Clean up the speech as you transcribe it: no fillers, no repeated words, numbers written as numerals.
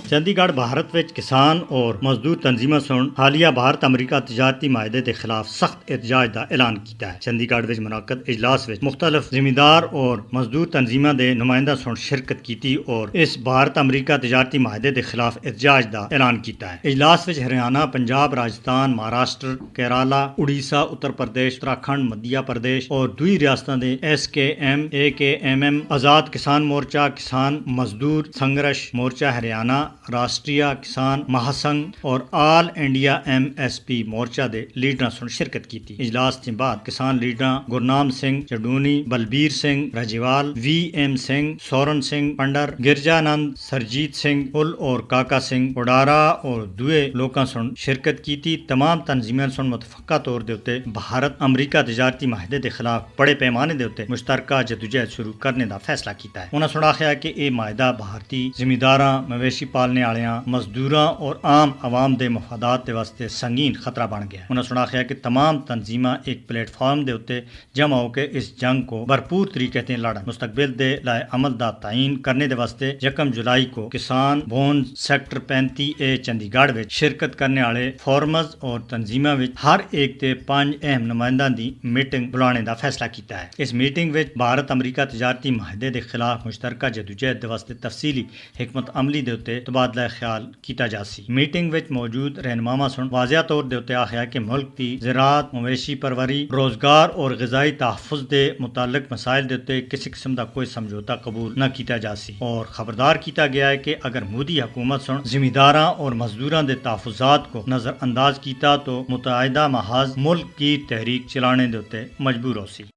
چندی گڑھ بھارت وچ کسان اور مزدور تنظیماں سن حالیہ بھارت امریکہ تجارتی معاہدے کے خلاف سخت احتجاج دا اعلان کیتا ہے۔ چندی گڑھ وچ منعقد اجلاس وچ مختلف زمیندار اور مزدور تنظیماں دے نمائندہ سن شرکت کیتی اور اس بھارت امریکہ تجارتی معاہدے کے خلاف احتجاج دا اعلان کیتا ہے۔ اجلاس وچ ہریانہ، پنجاب، راجستھان، مہاراشٹر، کیرالا، اڑیسہ، اتر پردیش، اتراکھنڈ، مدھیہ پردیش اور دوئی ریاستاں دے SKM، AKMM، آزاد کسان مورچہ، کسان مزدور سنگھرش مورچہ ہریانہ، راشٹریہ کسان مہا سنگھ اور آل انڈیا MSP مورچہ دے لیڈراں سن شرکت کیتی۔ اجلاس کے بعد کسان لیڈراں گرنام سنگھ چڈونی، بلبیر سنگھ راجیوال، VM سنگھ، سورن سنگھ پنڈر، گرجانند، سرجیت سنگھ پل اور کاکا سنگھ وڈارا اور دوئے لوکاں سن شرکت کیتی۔ تمام تنظیماں سن متفقہ طور دے اتے بھارت امریکہ تجارتی معاہدے کے خلاف بڑے پیمانے دے اتے مشترکہ جدوجہد شروع کرنے دا فیصلہ کیتا ہے۔ انہاں سن آخیا کہ یہ معاہدہ بھارتی زمینداراں، مویشی پالنے والیاں، مزدوراں اور عام عوام دے مفادات دے واسطے سنگین خطرہ بن گیا ہے۔ انہاں سن آخیا کہ تمام تنظیماں ایک پلیٹ فارم دے اتے جمع ہو کے اس جنگ کو بھرپور طریقے تے لڑن۔ مستقبل دے لائے عمل دا تعین کرنے دے واسطے 1 جولائی کو کسان بھون سیکٹر 35A چندی گڑھ وچ شرکت کرنے والے فورمز اور تنظیماں وچ ہر ایک تے 5 اہم نمائنداں دی میٹنگ بلانے دا فیصلہ کیتا ہے۔ اس میٹنگ وچ بھارت امریکہ تجارتی معاہدے دے خلاف مشترکہ جدوجہد دے واسطے تفصیلی حکمت عملی دے اتے تبادلہ خیال کیتا جاسی۔ میٹنگ وچ موجود رہنماواں سن واضح طور دے اتے آخیا کہ ملک دی زراعت، مویشی پروری، روزگار اور غذائی تحفظ دے متعلق مسائل دے اتے کسی قسم دا کوئی سمجھوتا قبول نہ کیتا جاسی اور خبردار کیتا گیا ہے کہ اگر مودی حکومت سن زمینداراں اور مزدوراں دے تحفظات کو نظر انداز کیتا تو متعددہ محاذ ملک کی تحریک چلانے دے اتے مجبور ہوسی۔